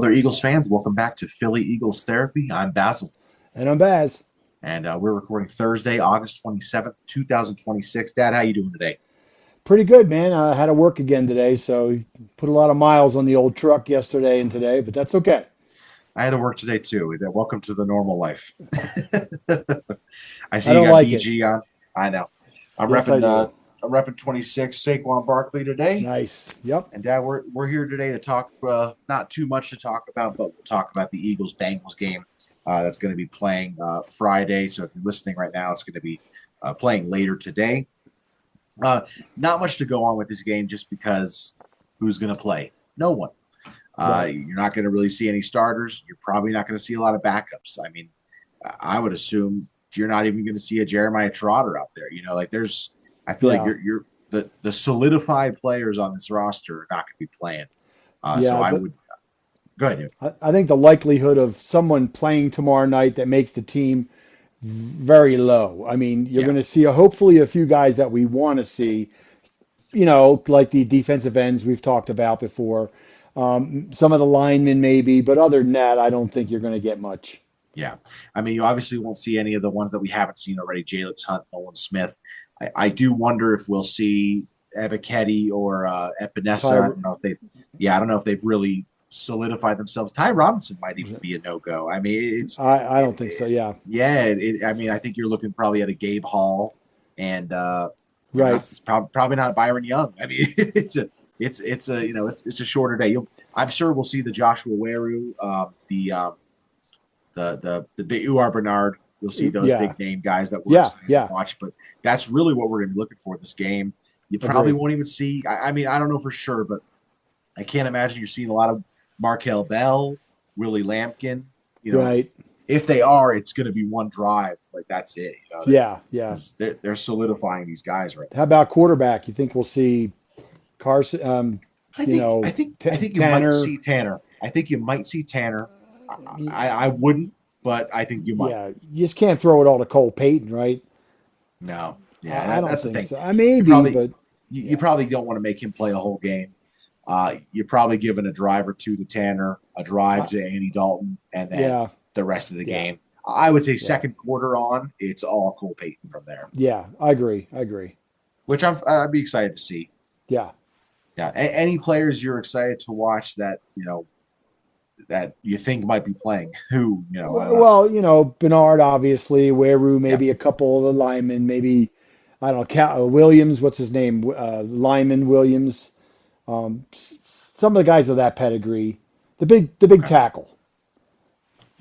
there, Eagles fans. Welcome back to Philly Eagles Therapy. I'm Basil, And I'm Baz. and we're recording Thursday, August 27th, 2026. Dad, how you doing today? Pretty good, man. I had to work again today, so put a lot of miles on the old truck yesterday and today, but that's okay. I had to work today, too. Welcome to the normal life. I I see you don't got like it. BG on. I know. I'm Yes, I repping do. I'm repping 26 Saquon Barkley today. Nice. Yep. And Dad, we're here today to talk, not too much to talk about, but we'll talk about the Eagles Bengals game that's going to be playing Friday. So if you're listening right now, it's going to be playing later today. Uh, Not much to go on with this game just because who's going to play? No one. Right. You're not going to really see any starters. You're probably not going to see a lot of backups. I mean, I would assume you're not even going to see a Jeremiah Trotter out there. Like I feel like Yeah. you're the solidified players on this roster are not going to be playing. So Yeah. I would go ahead. I think the likelihood of someone playing tomorrow night that makes the team very low. I mean, you're Yeah, going to see hopefully a few guys that we want to see, like the defensive ends we've talked about before. Some of the linemen maybe, but other than that, I don't think you're going to get much. yeah. I mean, you obviously won't see any of the ones that we haven't seen already. Jalen Hunt, Nolan Smith. I do wonder if we'll see Ebiketie or Epinesa. Ty, I don't know if they've really solidified themselves. Ty Robinson might even be a no go. I mean, I it, don't think so. it, Yeah. yeah. I mean, I think you're looking probably at a Gabe Hall, and Right. not probably not Byron Young. I mean, it's a it's a shorter day. I'm sure we'll see the Joshua Weru, the big Uar Bernard. You'll see those Yeah. big name guys that we're Yeah. excited to Yeah. watch. But that's really what we're going to be looking for this game. You probably Agree. won't even see. I mean, I don't know for sure, but I can't imagine you're seeing a lot of Markel Bell, Willie Lampkin. You know, Right. if they are, it's going to be one drive. Like that's it. Yeah. Yeah. Because they're solidifying these guys right How about quarterback? You think we'll see Carson? now. I think you might Tanner. see Tanner. I think you might see Tanner. I wouldn't, but I think you might. Yeah. You just can't throw it all to Cole Payton, right? No, yeah, I don't that's the think thing. so. I You maybe, probably but you yeah. probably don't want to make him play a whole game. You're probably giving a drive or two to Tanner, a drive I, to Andy Dalton, and then yeah. the rest of the Yeah. game. I would say Yeah. second quarter on, it's all Cole Payton from there, Yeah. I agree. I agree. which I'd be excited to see. Yeah. Yeah, any players you're excited to watch that that you think might be playing? Who I don't know. Well, Bernard, obviously, Weru, Yeah, maybe a couple of the linemen, maybe, I don't know, Williams, what's his name? Lyman Williams. Some of the guys of that pedigree. The big okay. tackle.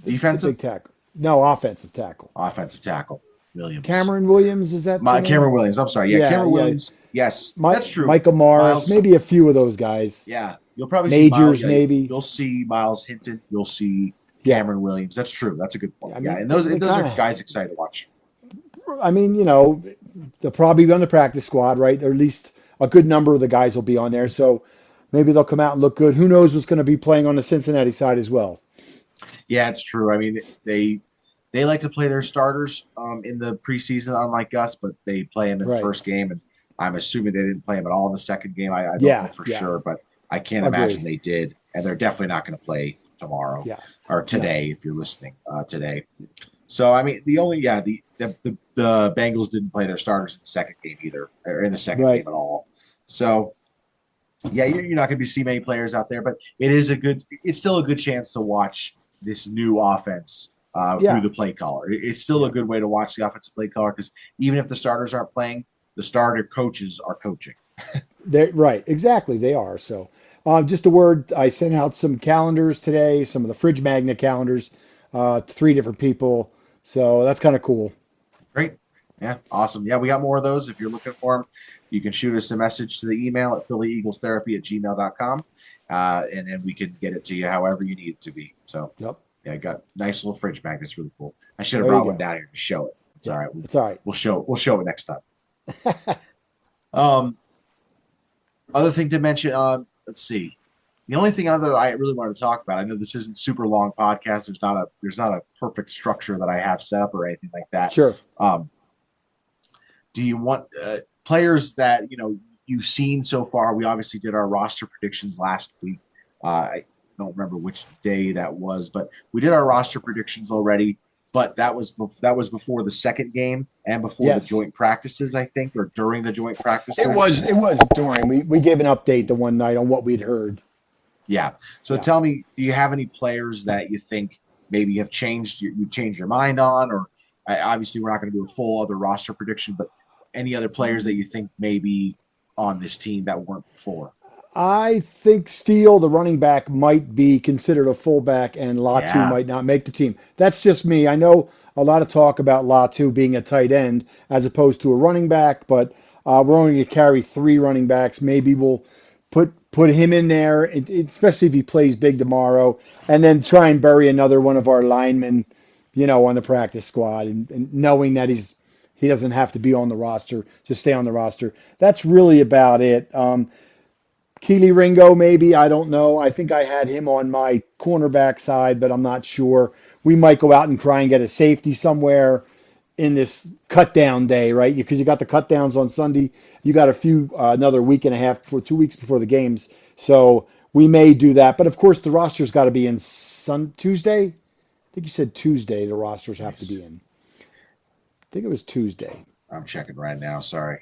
The big Defensive, tackle. No, offensive tackle. offensive tackle, Williams. Cameron Williams, is that the My name? Cameron Williams. I'm sorry. Yeah, Yeah, Cameron yeah. Williams. Yes, that's true. Michael Morris, Miles. maybe a few of those guys. Yeah, you'll probably see Miles. Majors, Yeah, maybe. you'll see Miles Hinton. You'll see Yeah. Cameron Williams. That's true. That's a good point. I Yeah, mean, and they those are kind of, guys excited to watch. I mean, they'll probably be on the practice squad, right? Or at least a good number of the guys will be on there. So maybe they'll come out and look good. Who knows what's going to be playing on the Cincinnati side as well? Yeah, it's true. I mean, they like to play their starters in the preseason, unlike us, but they play them in the Right. first game, and I'm assuming they didn't play them at all in the second game. I don't know Yeah. for Yeah. sure, but I can't imagine Agree. they did, and they're definitely not going to play tomorrow Yeah. or No. today if you're listening today. So I mean, the only the Bengals didn't play their starters in the second game either, or in the second game Right. at all. So yeah, you're not going to be see many players out there, but it's still a good chance to watch this new offense through Yeah. the play caller. It's still a Yeah. good way to watch the offensive play caller because even if the starters aren't playing, the starter coaches are coaching. They're right. Exactly. They are. So, just a word. I sent out some calendars today, some of the fridge magnet calendars, to three different people. So that's kind of cool. Great. Yeah, awesome. Yeah, we got more of those. If you're looking for them, you can shoot us a message to the email at phillyeaglestherapy@gmail.com, and then we can get it to you however you need it to be. So, Yep. yeah, I got nice little fridge bag. That's really cool. I should have There you brought one go. down here to show it. It's all Yeah. right. It's all right. We'll show it next time. Um, Other thing to mention, let's see. The only thing other I really wanted to talk about, I know this isn't super long podcast. There's not a perfect structure that I have set up or anything like that. Sure. Um, do you want players that you've seen so far? We obviously did our roster predictions last week, don't remember which day that was, but we did our roster predictions already. But that was before the second game and before the Yes. joint practices, I think, or during the joint It practices. was it was during we gave an update the one night on what we'd heard. Yeah. So Yeah. tell me, do you have any players that you think maybe you've changed your mind on, or obviously we're not going to do a full other roster prediction, but any other players that you think maybe on this team that weren't before? I think Steele, the running back, might be considered a fullback, and Latu Yeah. might not make the team. That's just me. I know a lot of talk about Latu being a tight end as opposed to a running back, but we're only going to carry three running backs. Maybe we'll put him in there, especially if he plays big tomorrow, and then try and bury another one of our linemen, on the practice squad, and knowing that he doesn't have to be on the roster, just stay on the roster. That's really about it. Keely Ringo, maybe. I don't know. I think I had him on my cornerback side, but I'm not sure. We might go out and try and get a safety somewhere in this cut down day, right? Because you got the cut downs on Sunday. You got a few, another week and a half for 2 weeks before the games. So we may do that. But of course, the roster's got to be in Tuesday. I think you said Tuesday the rosters have to be in. I think it was Tuesday. I'm checking right now. Sorry.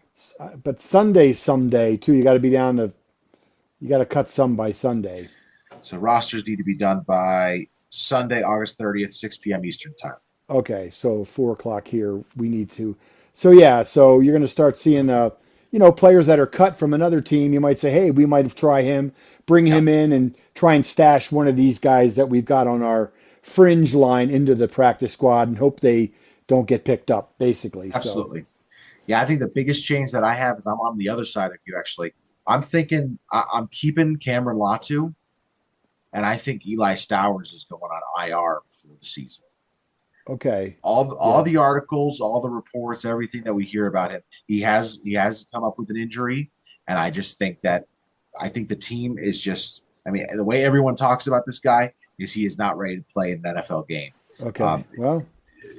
But Sunday, someday, too. You got to cut some by Sunday. So rosters need to be done by Sunday, August 30th, 6 p.m. Eastern time. Okay, so 4 o'clock here. We need to. So yeah, so you're going to start seeing, players that are cut from another team. You might say, hey, we might try him, bring Yep. him in, and try and stash one of these guys that we've got on our fringe line into the practice squad, and hope they don't get picked up, basically. So Absolutely. Yeah, I think the biggest change that I have is I'm on the other side of you, actually. I'm thinking I'm keeping Cameron Latu, and I think Eli Stowers is going on IR for the season. okay, All yeah, the articles, all the reports, everything that we hear about him, he has come up with an injury, and I think the team is just. I mean, the way everyone talks about this guy is he is not ready to play in an NFL game. okay. Um, Well,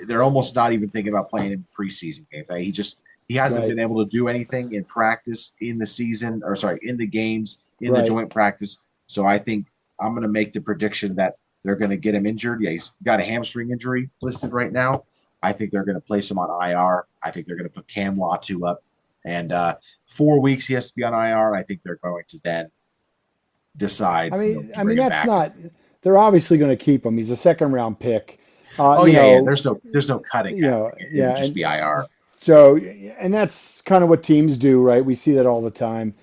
they're almost not even thinking about playing in preseason games. He hasn't right, been able to do anything in practice in the season, or sorry, in the games in the right. joint practice. So I think I'm going to make the prediction that they're going to get him injured. Yeah, he's got a hamstring injury listed right now. I think they're going to place him on IR. I think they're going to put Cam Latu up, and 4 weeks he has to be on IR. I think they're going to then decide, I mean, to bring him that's back. not. They're obviously going to keep him. He's a second round pick. Oh You yeah, yeah. know, There's no cutting that. It would yeah, just be IR. so, and that's kind of what teams do, right? We see that all the time.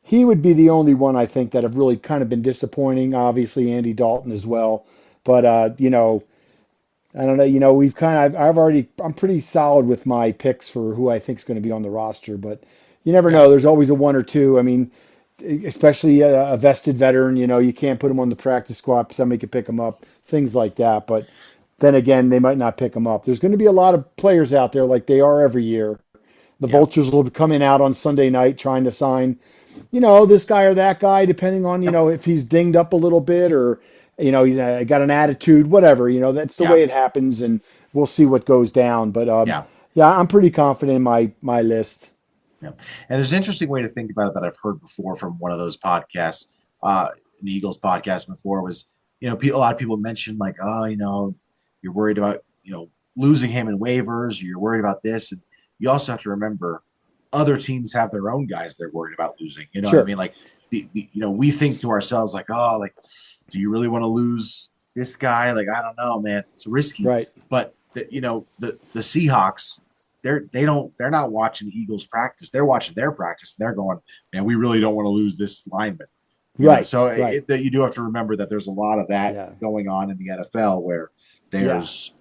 He would be the only one I think that have really kind of been disappointing. Obviously, Andy Dalton as well, but I don't know. We've kind of I'm pretty solid with my picks for who I think is going to be on the roster, but you never Yeah, know. There's always a one or two. I mean, especially a vested veteran. You can't put him on the practice squad. Somebody could pick him up, things like that. But then again, they might not pick him up. There's going to be a lot of players out there like they are every year. The yeah. vultures will be coming out on Sunday night trying to sign, this guy or that guy, depending on, Yep. if he's dinged up a little bit or, he's got an attitude, whatever. That's the Yeah, way it happens, and we'll see what goes down. But yeah, yeah, I'm pretty confident in my list. yeah. And there's an interesting way to think about it that I've heard before from one of those podcasts, an Eagles podcast before was, a lot of people mentioned like, oh, you're worried about, losing him in waivers, or you're worried about this. And you also have to remember other teams have their own guys they're worried about losing. You know what I Sure. mean? Like we think to ourselves like, oh, like, do you really want to lose this guy? Like, I don't know, man. It's risky. Right. But the Seahawks, they're not watching Eagles practice. They're watching their practice and they're going, man, we really don't want to lose this lineman. Right. So Right. you do have to remember that there's a lot of that Yeah. going on in the NFL where Yeah. there's,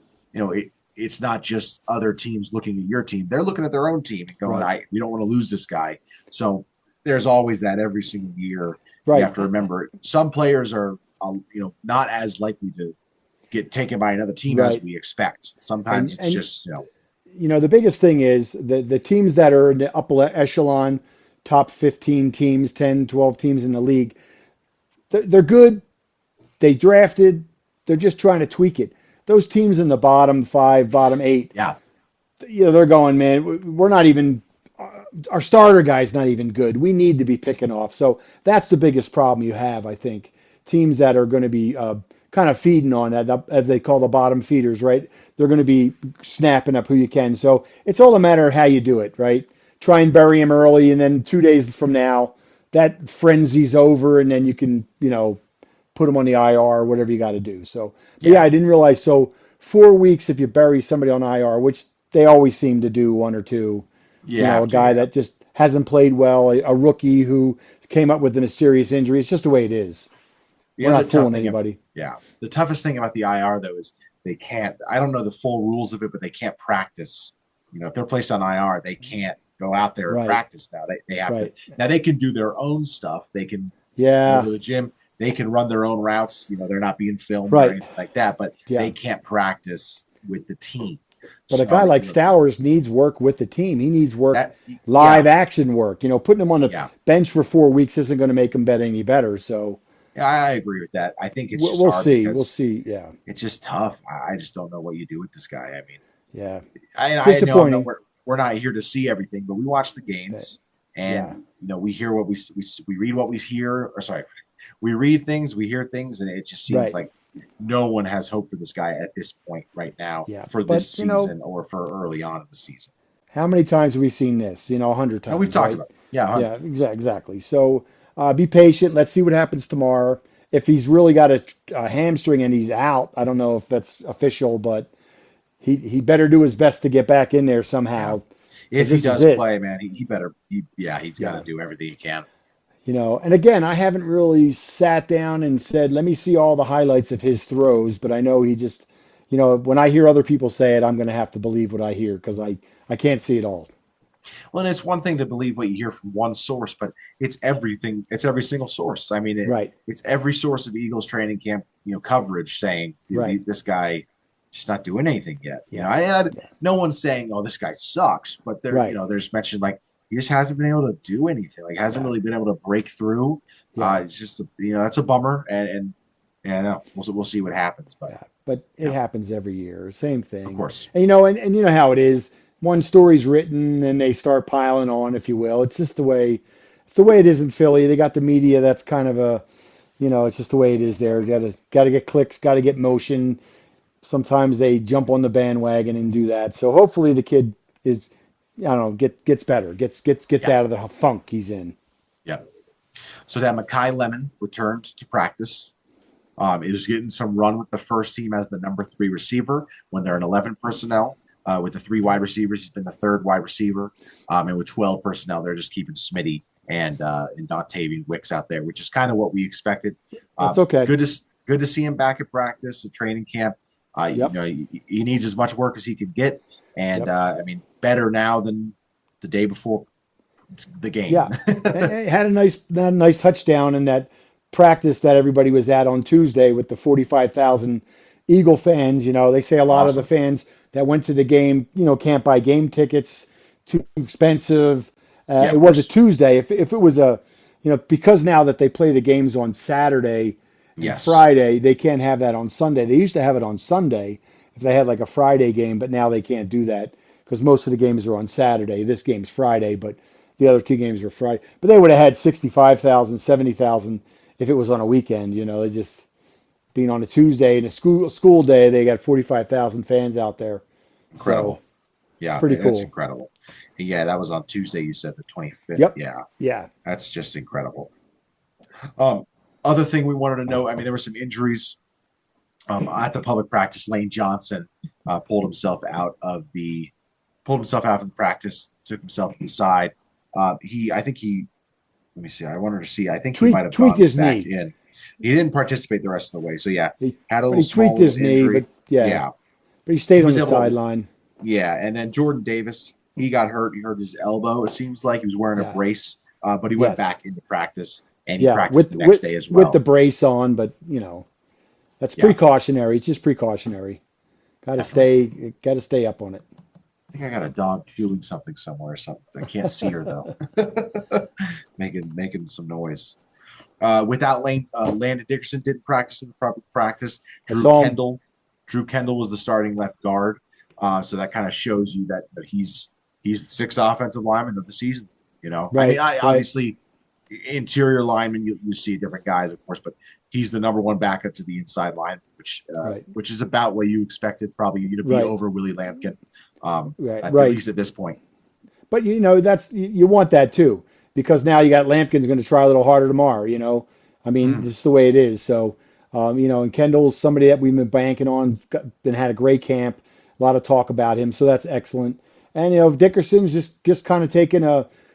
it's not just other teams looking at your team. They're looking at their own team and going, Right. we don't want to lose this guy. So there's always that every single year. You Right. have to remember some players are, not as likely to get taken by another team as Right. we expect. Sometimes And it's just, the biggest thing is the teams that are in the upper echelon, top 15 teams, 10, 12 teams in the league, they're good. They drafted. They're just trying to tweak it. Those teams in the bottom five, bottom eight, yeah, they're going, man, we're not even, our starter guy's not even good. We need to be picking off. So that's the biggest problem you have, I think. teams that are going to be kind of feeding on that, as they call the bottom feeders, right? They're going to be snapping up who you can. So it's all a matter of how you do it, right? Try and bury him early, and then 2 days from now, that frenzy's over, and then you can, put him on the IR or whatever you got to do. So, but yeah, Yeah. I didn't realize. So 4 weeks if you bury somebody on IR, which they always seem to do, one or two, You have a to, guy yeah. that just hasn't played well, a rookie who came up with a serious injury. It's just the way it is. The We're other not tough fooling thing, anybody. yeah, the toughest thing about the IR though is they can't. I don't know the full rules of it, but they can't practice. If they're placed on IR, they can't go out there and Right, practice now. They have to. right. Now they can do their own stuff. They can go Yeah, to the gym. They can run their own routes. They're not being filmed or right. anything like that, but Yeah. they can't practice with the team. But a So guy like you know Stowers needs work with the team. He needs work, that. live Yeah, action work. Putting him on the yeah, bench for 4 weeks isn't going to make him bet any better. So yeah. I agree with that. I think it's we'll, just we'll hard see. We'll because see. Yeah, it's just tough. I just don't know what you do with this guy. I mean, yeah. I know Disappointing. we're not here to see everything, but we watch the Uh, games and Yeah, we hear what we read what we hear, or sorry, we read things, we hear things, and it just seems right. like no one has hope for this guy at this point right now Yeah. for But this season or for early on in the season. how many times have we seen this? 100 And we've times, talked right? about it. Yeah, Yeah, 100. exactly. So be patient. Let's see what happens tomorrow. If he's really got a hamstring and he's out, I don't know if that's official, but he better do his best to get back in there Yeah, somehow, because if he this is does it. play, man, he better. He's got to Yeah. do everything he can. And again, I haven't really sat down and said, let me see all the highlights of his throws, but I know he just, when I hear other people say it, I'm going to have to believe what I hear because I can't see it all. Well, and it's one thing to believe what you hear from one source, but it's everything. It's every single source. I mean, Right, it's every source of Eagles training camp, coverage saying, dude, right. this guy just not doing anything yet. Yeah, yeah, No one's saying, oh, this guy sucks, but right. there's mentioned like he just hasn't been able to do anything. Like hasn't Yeah, really been able to break through. yeah, It's just, that's a bummer. And no, we'll see what happens. But yeah. But it yeah, happens every year. Same of thing. course. And you know how it is. One story's written and they start piling on, if you will. It's the way it is in Philly. They got the media that's kind of it's just the way it is there. Got to get clicks, got to get motion. Sometimes they jump on the bandwagon and do that. So hopefully the kid is, I don't know, gets better, gets Yeah, out of the funk he's in. yeah. So that Makai Lemon returned to practice. Is getting some run with the first team as the number 3 receiver when they're in 11 personnel. With the 3 wide receivers, he's been the 3rd wide receiver. And with 12 personnel, they're just keeping Smitty and Dontavian Wicks out there, which is kind of what we expected. That's okay. Good to see him back at practice, at training camp. Yep, He needs as much work as he can get, and yep. I mean, better now than the day before the game. Yeah, and had a nice touchdown in that practice that everybody was at on Tuesday with the 45,000 Eagle fans. They say a lot of the Awesome. fans that went to the game, can't buy game tickets, too expensive. Yeah, It of was a course. Tuesday. If it was because now that they play the games on Saturday and Yes. Friday, they can't have that on Sunday. They used to have it on Sunday if they had like a Friday game, but now they can't do that because most of the games are on Saturday. This game's Friday, but the other two games were Friday. But they would have had 65,000, 70,000 if it was on a weekend. They just being on a Tuesday and a school day, they got 45,000 fans out there. So Incredible. it's Yeah, pretty that's cool. incredible. Yeah, that was on Tuesday. You said the 25th. Yep. Yeah, Yeah. that's just incredible. Um, Other thing we wanted to know. I mean, there were some injuries at the public practice. Lane Johnson pulled himself out of the practice, took himself to the side. I think he. Let me see. I wanted to see. I think he might have Tweaked gone his back knee. in. He didn't participate the rest of the way. So yeah, had a But little he small tweaked little his knee, injury. but yeah, Yeah, but he he stayed on was the able to. sideline. Yeah, and then Jordan Davis, he got hurt. He hurt his elbow. It seems like he was wearing a Yeah. brace, but he went Yes. back into practice and he Yeah. practiced With the next with day as with the well. brace on, but that's Yeah, precautionary. It's just precautionary. definitely. Got to stay up on it. I think I got a dog chewing something somewhere or something. I can't see her though, making some noise. Without Lane, Landon Dickerson didn't practice in the proper practice. I saw him. Drew Kendall was the starting left guard. So that kind of shows you that he's the 6th offensive lineman of the season. I mean, Right. I Right. obviously interior lineman, you see different guys, of course, but he's the number one backup to the inside line, Right. which is about what you expected probably to be Right. over Willie Lampkin, Right. at Right. least at this point. But that's you want that too, because now you got Lampkin's going to try a little harder tomorrow. I mean, Mhm. this is the way it is. So, and Kendall's somebody that we've been banking on, been had a great camp, a lot of talk about him, so that's excellent. And Dickerson's just kind of taking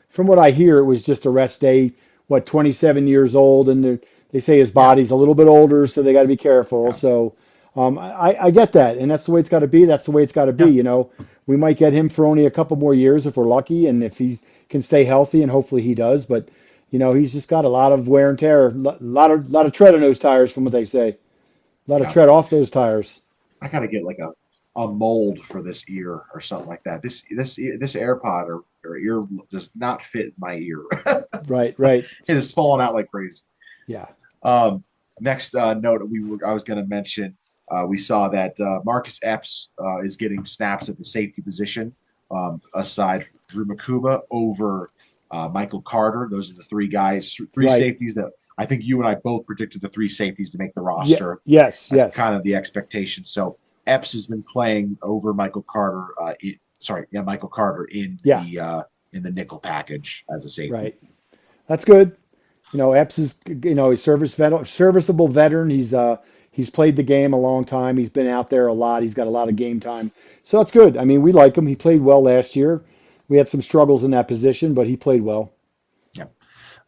from what I hear, it was just a rest day. What, 27 years old, and they say his Yeah, body's a little bit older, so they got to be careful. yeah, So, I get that, and that's the way it's got to be. That's the way it's got to be. yeah. We might get him for only a couple more years if we're lucky, and if he can stay healthy, and hopefully he does. But he's just got a lot of wear and tear, lot of tread on those tires, from what they say. A lot of Yeah. tread off those tires. I gotta get like a mold for this ear or something like that. This AirPod or ear does not fit my ear. Right, right. It is falling out like crazy. Yeah, Next note I was going to mention, we saw that Marcus Epps is getting snaps at the safety position, aside from Drew Makuba over Michael Carter. Those are the three right. safeties that I think you and I both predicted the three safeties to make the Yeah, roster. yes, That's yes. kind of the expectation. So Epps has been playing over Michael Carter. Michael Carter Yeah, in the nickel package as a safety. right. That's good. Epps is, he's serviceable veteran. He's played the game a long time. He's been out there a lot. He's got a lot of game time. So that's good. I mean, we like him. He played well last year. We had some struggles in that position, but he played well. Yeah.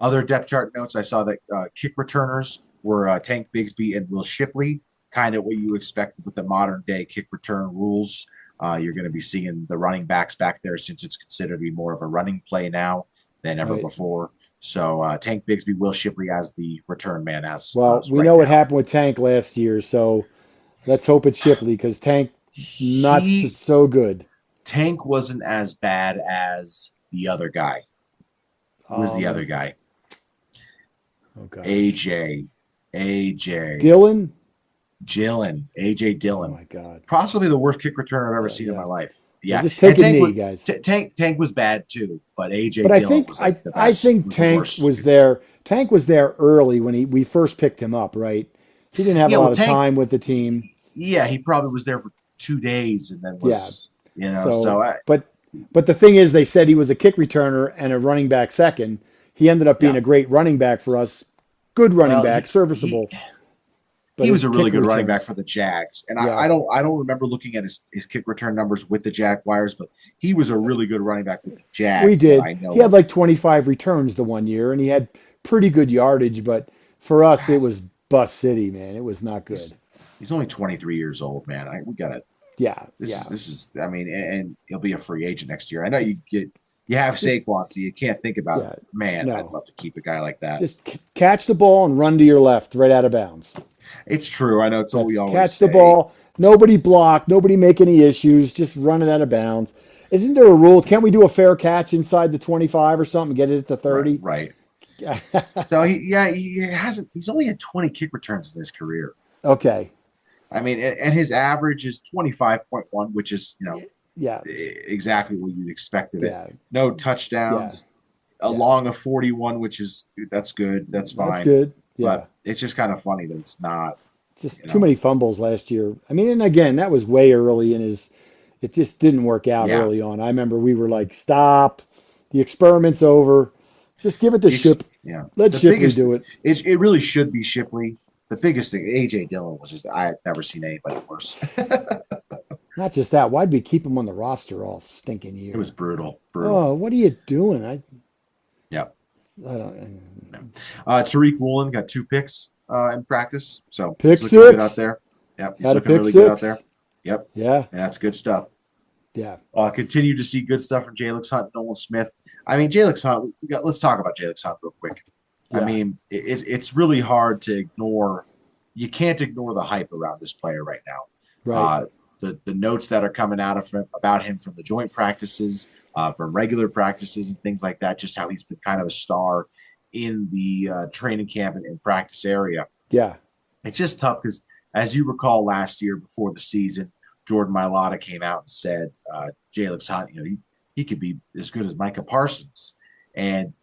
Other depth chart notes, I saw that kick returners were Tank Bigsby and Will Shipley, kind of what you expected with the modern day kick return rules. You're going to be seeing the running backs back there since it's considered to be more of a running play now than ever Right. before. So Tank Bigsby, Will Shipley as the return man Well, as we right know what now. happened with Tank last year, so let's hope it's Shipley because Tank not He so good. Tank wasn't as bad as the other guy. Who was the other Um, guy? oh gosh, AJ, AJ. Dylan. AJ Oh Dillon, my God. possibly the worst kick returner I've ever Yeah, seen in my yeah, life. yeah. Yeah, Just and take a knee, guys. Tank was bad too, but AJ But I Dillon think was I like the I best, think was the Tank worst. was there. Tank was there early when we first picked him up, right? He didn't have a Yeah, well, lot of Tank, time with the team. yeah, he probably was there for 2 days and then Yeah. was, So, so I, but the thing is, they said he was a kick returner and a running back second. He ended up being yeah. a great running back for us. Good running Well, back, serviceable, but he was his a really kick good running back returns. for the Jags, and Yeah. I don't remember looking at his kick return numbers with the Jaguars, but he was a really good running back with the We Jags that did. I He know had of. like 25 returns the one year, and he had pretty good yardage. But for us, it God, was bust city, man. It was not he's good. he's only 23 years old, man. We gotta Yeah, yeah. this is I mean, and he'll be a free agent next year. I know you have Just Saquon, so you can't think about it. yeah. Man, I'd No, love to keep a guy like that. just catch the ball and run to your left, right out of bounds. It's true. I know it's what we That's always catch the say. ball. Nobody block. Nobody make any issues. Just run it out of bounds. Isn't there a rule? Can't we do a fair catch inside the 25 or something? Get it at the Right, 30? right. So he hasn't. He's only had 20 kick returns in his career. Okay. I mean, and his average is 25.1, which is Yeah. exactly what you'd expect of it. Yeah. No Yeah. touchdowns, Yeah. along a 41, which is that's good. That's That's fine. good. Yeah. But it's just kind of funny that it's not. Just You too know, many fumbles last year. I mean, and again, that was way early in his. It just didn't work out yeah. early on. I remember we were like, "Stop, the experiment's over. Just give it to Ship. Yeah. Let The Shipley biggest, do it." it really should be Shipley. The biggest thing, AJ Dillon was just I had never seen anybody worse. Not just that. Why'd we keep him on the roster all stinking It was year? brutal, brutal. Oh, what are you doing? Yeah. I don't. Tariq Woolen got 2 picks in practice, so Pick he's looking good out six. there. Yep, he's Had a looking pick really good out there. six. Yep, Yeah. and that's good stuff. Yeah. Continue to see good stuff from Jalen Hunt, Nolan Smith. I mean, Jalen Hunt. Let's talk about Jalen Hunt real quick. I Yeah. mean, it's really hard to ignore. You can't ignore the hype around this player right now. Right. Uh, the notes that are coming out of him, about him from the joint practices, from regular practices, and things like that. Just how he's been kind of a star in the training camp and practice area. Yeah. It's just tough because, as you recall, last year before the season, Jordan Mailata came out and said Jalen Hunt, he could be as good as Micah Parsons. And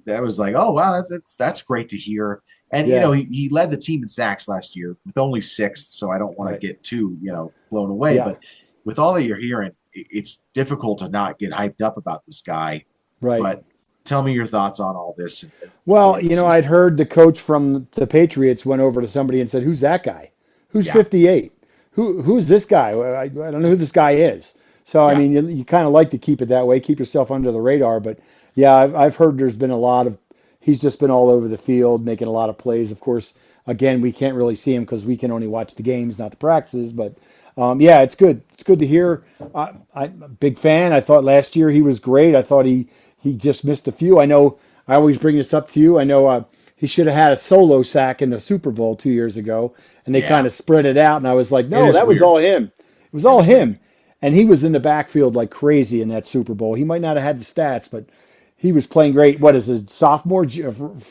that was like, oh wow, that's great to hear. And Yeah, he led the team in sacks last year with only six, so I don't want to right. get too blown away. Yeah, But with all that you're hearing, it's difficult to not get hyped up about this guy. right. But tell me your thoughts on all this and Well, before the I'd season. heard the coach from the Patriots went over to somebody and said, "Who's that guy? Who's Yeah, 58? Who's this guy? I don't know who this guy is." So, I yeah, mean, you kind of like to keep it that way, keep yourself under the radar. But yeah, I've heard there's been a lot of, he's just been all over the field making a lot of plays. Of course, again, we can't really see him because we can only watch the games, not the practices. But yeah, it's good. It's good to hear. I'm a big fan. I thought last year he was great. I thought he just missed a few. I know I always bring this up to you. I know he should have had a solo sack in the Super Bowl 2 years ago, and they kind yeah. of spread it out. And I was like, It no, is that was weird. all him. It was It all is weird. him. And he was in the backfield like crazy in that Super Bowl. He might not have had the stats, but he was playing great. What is it, sophomore,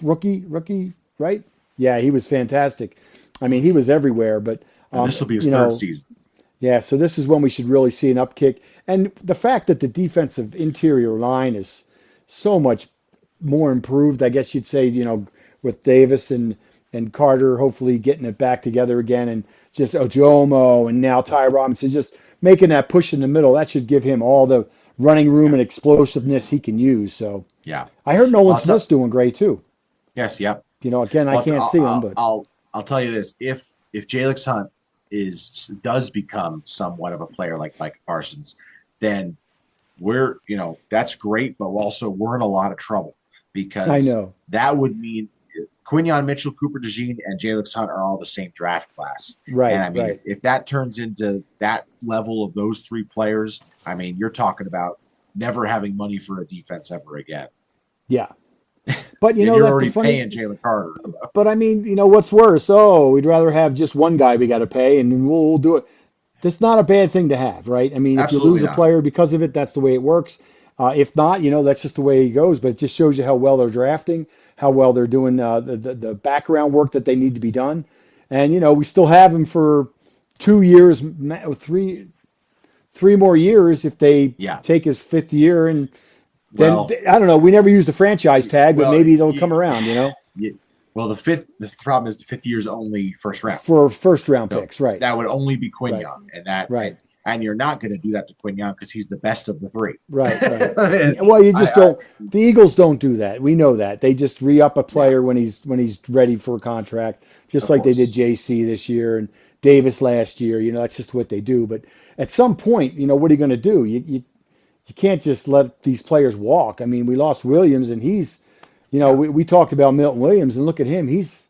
rookie, right? Yeah, he was fantastic. I mean, he was everywhere. But And this will be his you third know, season. yeah. So this is when we should really see an upkick. And the fact that the defensive interior line is so much more improved, I guess you'd say, with Davis and Carter hopefully getting it back together again, and just Ojomo and now Ty Robinson just making that push in the middle. That should give him all the running room Yeah, and explosiveness he can use. So yeah. I heard Nolan Well, I'll Smith's tell. doing great too. Yes, yep. Again, I Well, can't see him, but I'll tell you this: if Jalen Hunt does become somewhat of a player like Micah Parsons, then that's great, but also we're in a lot of trouble I because know. that would mean Quinion Mitchell, Cooper DeJean, and Jalen Hunt are all the same draft class. And Right, I mean, right. if that turns into that level of those three players, I mean, you're talking about never having money for a defense ever again. Yeah. But And you're that's the already funny. paying Jalen Carter. But I mean, what's worse? Oh, we'd rather have just one guy we got to pay, and we'll do it. That's not a bad thing to have, right? I mean, if you Absolutely lose a not. player because of it, that's the way it works. If not, that's just the way it goes. But it just shows you how well they're drafting, how well they're doing the background work that they need to be done. And we still have them for 2 years, three more years if they Yeah. take his fifth year. And then Well, I don't know. We never used the franchise tag, but well, maybe they'll come around. well, the problem is the fifth year is only first round. For first round So picks, right? that would only be Right. Quinion, and that Right. and you're not going to do that to Quinion because he's the best of the three. Right. Right. And Yeah, well, you just I don't. The Eagles don't do that. We know that. They just re-up a yeah, player when he's ready for a contract, just of like they did course, JC this year and Davis last year. That's just what they do. But at some point, what are you going to do? You can't just let these players walk. I mean, we lost Williams, and yeah, we talked about Milton Williams, and look at him. He's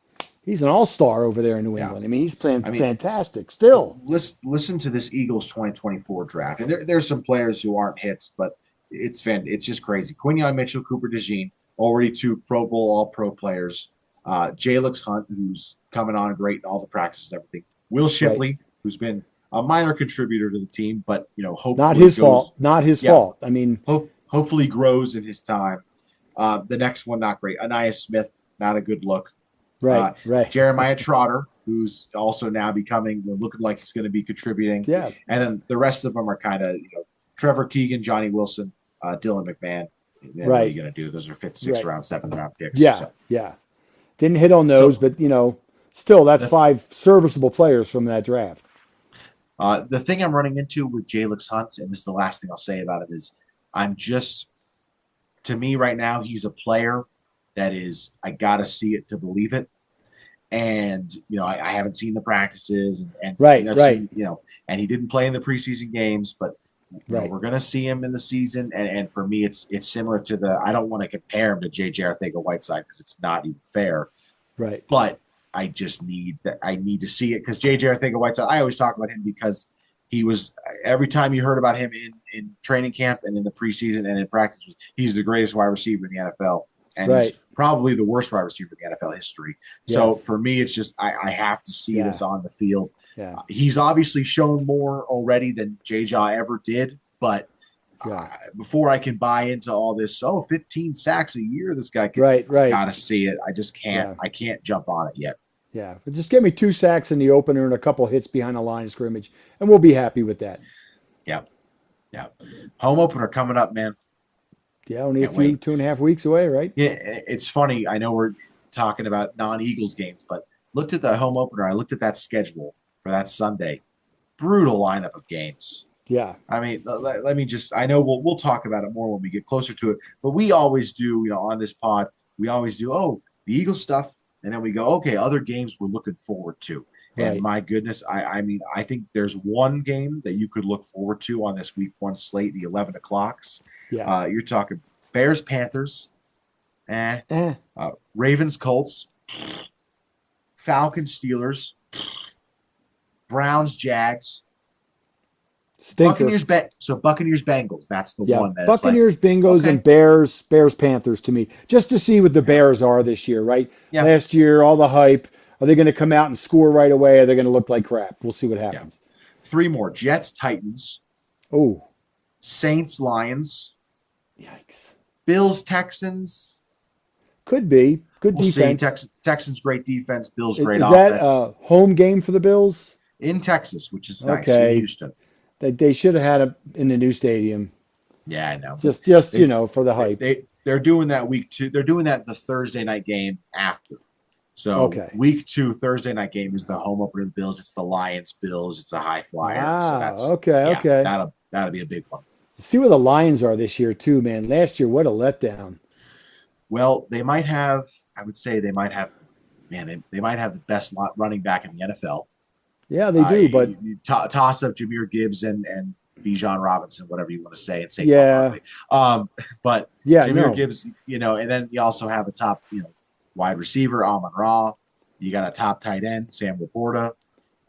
an all-star over there in New yeah. England. I mean, he's playing I mean, fantastic still. listen to this Eagles 2024 draft, and there's some players who aren't hits, but it's just crazy. Quinion Mitchell, Cooper DeJean, already two Pro Bowl All Pro players. Jalix Hunt, who's coming on great in all the practices and everything. Will Right. Shipley, who's been a minor contributor to the team, but Not hopefully his goes, fault. Not his yeah, fault. I mean, hopefully grows in his time. The next one, not great. Anaya Smith, not a good look. right. Uh, Right. Jeremiah Trotter, who's also now becoming looking like he's going to be contributing, Yeah. and then the rest of them are kind of Trevor Keegan, Johnny Wilson, Dylan McMahon. And what are Right. you going to do? Those are fifth, sixth Right. round, seventh round picks. Yeah. Yeah. Didn't hit on those, So but still, that's the five serviceable players from that draft. the thing I'm running into with Jalix Hunt, and this is the last thing I'll say about it, is I'm just to me right now he's a player that is I gotta see it to believe it. And I haven't seen the practices, and Right. I've Right. seen and he didn't play in the preseason games, but Right. we're gonna see him in the season, and for me, it's similar to the I don't want to compare him to JJ Arthega-Whiteside because it's not even fair, Right. but I just need that I need to see it because JJ Arthega-Whiteside I always talk about him because he was every time you heard about him in training camp and in the preseason and in practice he's the greatest wide receiver in the NFL, and Right. he's probably the worst wide receiver in the NFL history. So Yes. for me, it's just I have to see Yeah. this on the field. Yeah. He's obviously shown more already than JJ ever did, but Yeah. before I can buy into all this, 15 sacks a year, this guy could. Right. I Right. gotta see it. I just can't. Yeah. I can't jump on it yet. Yeah. But just give me 2 sacks in the opener and a couple hits behind the line of scrimmage, and we'll be happy with that. Yeah, yeah. Home opener coming up, man. Yeah, only a Can't few, wait. 2.5 weeks away, right? Yeah, it's funny. I know we're talking about non-Eagles games, but looked at the home opener. I looked at that schedule for that Sunday. Brutal lineup of games. Yeah, I mean, let me just. I know we'll talk about it more when we get closer to it, but we always do. On this pod, we always do. Oh, the Eagles stuff, and then we go. Okay, other games we're looking forward to. And right. my goodness, I mean, I think there's one game that you could look forward to on this week one slate, the 11 o'clocks. Yeah. You're talking Bears Panthers, eh? Eh. Ravens Colts, Falcons Steelers, Browns Jags, Stinker. Buccaneers Bengals. That's the Yeah, one that it's like, Buccaneers, Bengals, okay, and Bears, Panthers to me, just to see what the yeah, Bears are this year, right? yeah, Last year, all the hype. Are they going to come out and score right away? Are they going to look like crap? We'll see what yeah. happens. Three more: Jets Titans, Oh, Saints Lions, yikes. Bills Texans. Could be. Good We'll see. defense. Texans great defense, Bills great Is that offense a home game for the Bills? in Texas, which is nice in Okay. Houston. They should have had it in the new stadium. Yeah, I know, but Just they for the hype. they're doing that week two. They're doing that the Thursday night game after. So Okay. week two Thursday night game is the home opener of the Bills. It's the Lions Bills. It's a high flyer. So Ah, that's okay, yeah, okay. that'll be a big one. See where the Lions are this year too, man. Last year, what a letdown. Well, they might have. I would say they might have. Man, they might have the best running back in the NFL. Yeah, they do, but Toss up Jameer Gibbs and Bijan Robinson, whatever you want to say, and Saquon yeah, Barkley. Um, but yeah, Jameer no. Gibbs, and then you also have a top, wide receiver, Amon Ra. You got a top tight end, Sam Laporta.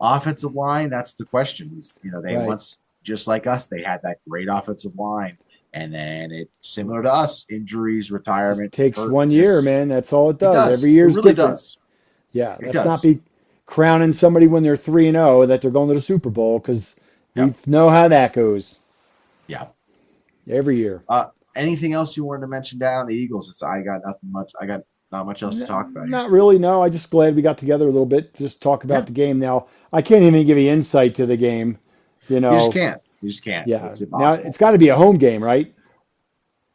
Offensive line, that's the question. They Right. once, just like us, they had that great offensive line. And then it similar to us, injuries, Just retirement, takes hurt. 1 year, man. That's all it It does. Every does. It year's really different. does. Yeah, It let's not does. be crowning somebody when they're 3-0 that they're going to the Super Bowl because we Yep. know how that goes Yeah. every year. Anything else you wanted to mention down on the Eagles? I got nothing much. I got not much else to talk about here. Not really, no. I just glad we got together a little bit to just talk about Yeah, the game. Now, I can't even give you insight to the game, you you just know. can't. You just can't. Yeah. It's Now impossible. it's got to be a home game, right?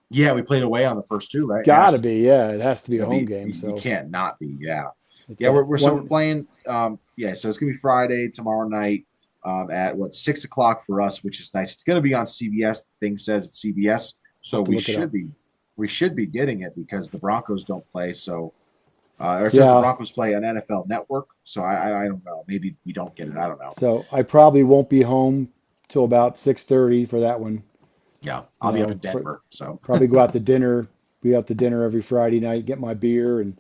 Yeah, we played away on the first two, right? It Got to has to be. be. Yeah, it has to be a It'll home be. game. You So can't not be. Yeah. it's Yeah, at we're one. playing. Yeah, so it's gonna be Friday tomorrow night. At 6 o'clock for us, which is nice. It's gonna be on CBS. The thing says it's CBS, I'll so have to look it up. we should be getting it because the Broncos don't play. So or it says the Yeah. Broncos play on NFL Network. So I don't know. Maybe we don't get it. I don't know. So I probably won't be home till about 6:30 for that one. Yeah, You I'll be up in know, Denver. So probably go out to dinner. Be out to dinner every Friday night, get my beer, and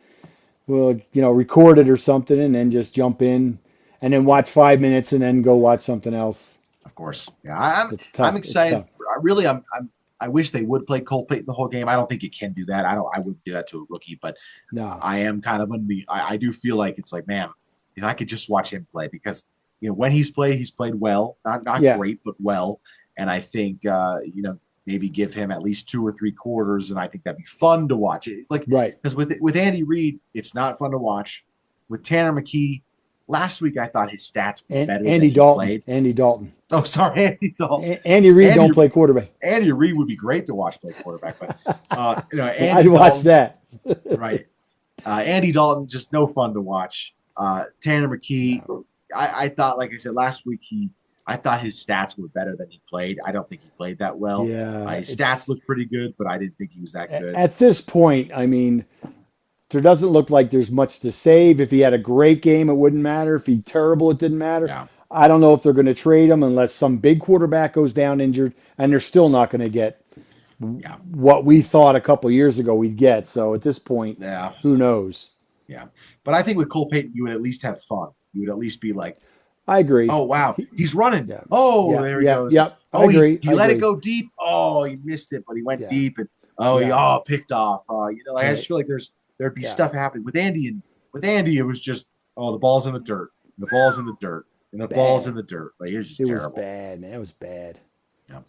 we'll, record it or something, and then just jump in, and then watch 5 minutes, and then go watch something else. of course, yeah, It's I'm tough. It's excited. tough. I wish they would play Cole Payton the whole game. I don't think you can do that. I wouldn't do that to a rookie, but No. I am kind of I do feel like it's like, man, if I could just watch him play because when he's played well, not Yeah. great, but well, and I think maybe give him at least 2 or 3 quarters, and I think that'd be fun to watch. Like Right. because with Andy Reid, it's not fun to watch. With Tanner McKee, last week I thought his stats were And better than Andy he Dalton. played. Andy Dalton. Oh, sorry, Andy Dalton. Andy Reid Andy don't play quarterback. Andy Reid would be great to watch play quarterback, but I'd Andy watch Dalton, that. right? Andy Dalton just no fun to watch. Tanner McKee, No. I thought, like I said last week, I thought his stats were better than he played. I don't think he played that well. Yeah. His It's stats looked pretty good, but I didn't think he was that good. at this point, I mean, there doesn't look like there's much to save. If he had a great game, it wouldn't matter. If he's terrible, it didn't matter. Yeah, I don't know if they're going to trade him unless some big quarterback goes down injured, and they're still not going to get yeah, what we thought a couple years ago we'd get. So at this point, yeah, who knows? yeah. But I think with Cole Payton, you would at least have fun. You would at least be like, I agree. oh wow, he's running. Yeah, Oh, yeah, there he yeah, goes. yeah. I Oh, he agree. he I let it agree. go deep. Oh, he missed it, but he went Yeah, deep, and oh, he yeah, picked off. Like I just right. feel like there'd be Yeah, stuff happening with Andy, and with Andy it was just the ball's in the dirt, and the ball's in the dirt, and the ball's in bad. the dirt. Like it was just It was terrible. bad, man. It was bad. Yeah.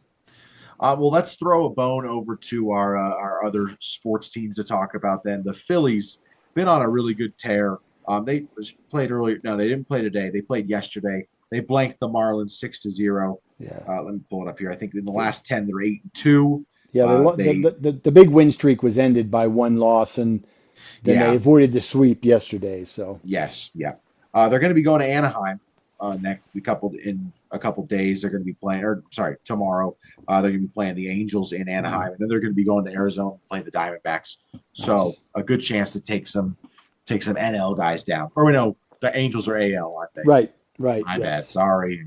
Well, let's throw a bone over to our other sports teams to talk about. Then the Phillies been on a really good tear. They played earlier. No, they didn't play today. They played yesterday. They blanked the Marlins 6-0. Yeah. Let me pull it up here. I think in the last 10, they're 8-2. Yeah, They the big win streak was ended by one loss, and then they yeah, avoided the sweep yesterday. So yes, yeah. They're going to be going to Anaheim next in a couple days. They're going to be playing, or sorry, tomorrow. They're going to be playing the Angels in Anaheim, and then they're going to be going to Arizona and playing the Diamondbacks. So nice. a good chance to take some NL guys down. Or we know the Angels are AL, aren't they? Right, right, My bad. yes. Sorry,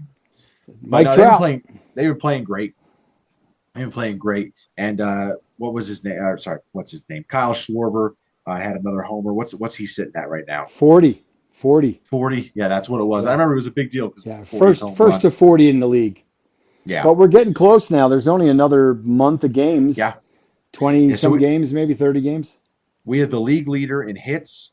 but Mike no, Trout, They were playing great. They've been playing great. And what was his name? Sorry, what's his name? Kyle Schwarber had another homer. What's he sitting at right now? 40, 40. 40. Yeah, that's what it was. I Yeah, remember it was a big deal because it was yeah. the 40th home First run. to 40 in the league. Yeah, But we're getting close now. There's only another month of games, yeah, 20 yeah. So some games, maybe 30 games. we have the league leader in hits,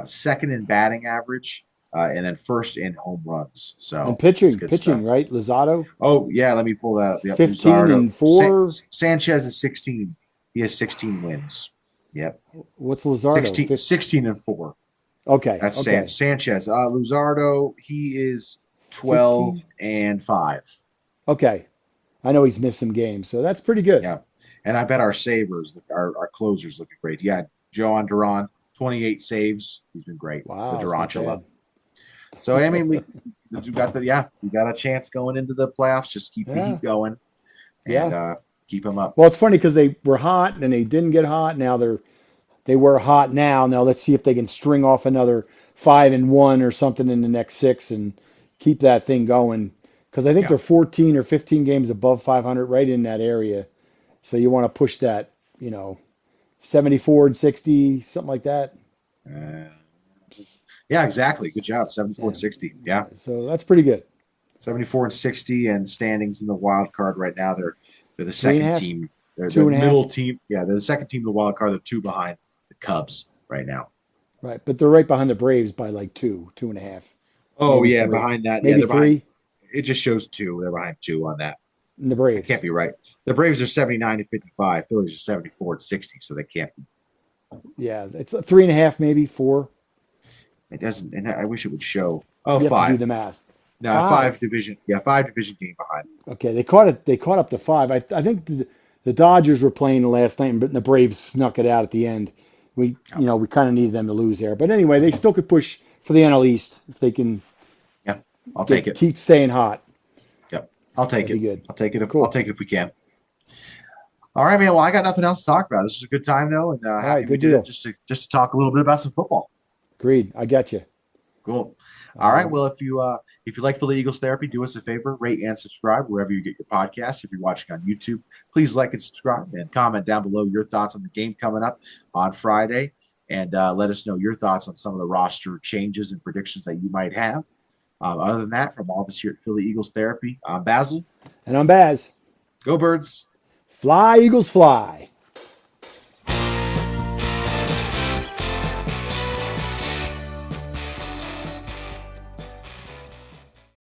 second in batting average, and then first in home runs. And So it's pitching, good pitching, stuff. right? Lozado, Oh yeah, let me pull that up. Yep, 15 Luzardo. and 4. Sanchez is 16. He has 16 wins. Yep, What's Lozardo? 16, 16 and 4. Okay, That's okay. Sanchez. Luzardo, he is 12 15. and 5. Okay. I know he's missed some games, so that's pretty good. Yeah. And I bet our savers, our closers looking great. Yeah, Joan Duran, 28 saves. He's been great. The Wow, it's not Durantula. bad. So I mean we got a chance going into the playoffs. Just keep the Yeah, heat going and yeah. keep them up. Well, it's funny because they were hot and they didn't get hot. Now they were hot now. Now let's see if they can string off another 5-1 or something in the next six and keep that thing going. Because I think Yeah. they're 14 or 15 games above 500, right in that area. So you want to push that, 74 and 60, something like that. Uh, yeah, exactly. Good job. 74 Yeah. and 60. Yeah. So that's pretty good. 74 and 60 and standings in the wild card right now. They're the Three and a second half, team. They're two the and a half. middle team. Yeah, they're the second team in the wild card. They're two behind the Cubs right now. Right. But they're right behind the Braves by like two, 2.5, Oh maybe yeah, three, behind that. Yeah, maybe they're behind. three It just shows two. They're behind two on that. in the I can't Braves. be right. The Braves are 79 to 55. Phillies are 74 and 60, so they can't be. Yeah. It's 3.5, maybe four. It doesn't. And I wish it would show. Oh, You have to do five. the math. No, five Five. division. Yeah, five division game behind. Okay, they caught it. They caught up to five. I think the Dodgers were playing last night, but the Braves snuck it out at the end. We, Yeah, we kind of needed them to lose there. But anyway, they still could push for the NL East if they can yeah. I'll take it. keep staying hot. Yep, I'll take That'd be it. good. I'll take it. I'll Cool. take it if we can. All right, man. Well, I got nothing else to talk about. This was a good time, though, and All right, happy we good did it deal. just to talk a little bit about some football. Agreed. I got you. Cool. All All right. right. Well, if you like Philly Eagles therapy, do us a favor, rate and subscribe wherever you get your podcasts. If you're watching on YouTube, please like and subscribe and comment down below your thoughts on the game coming up on Friday, and let us know your thoughts on some of the roster changes and predictions that you might have. Other than that, from all of us here at Philly Eagles Therapy, I'm Basil. And I'm Baz. Go Birds. Fly, Eagles, fly.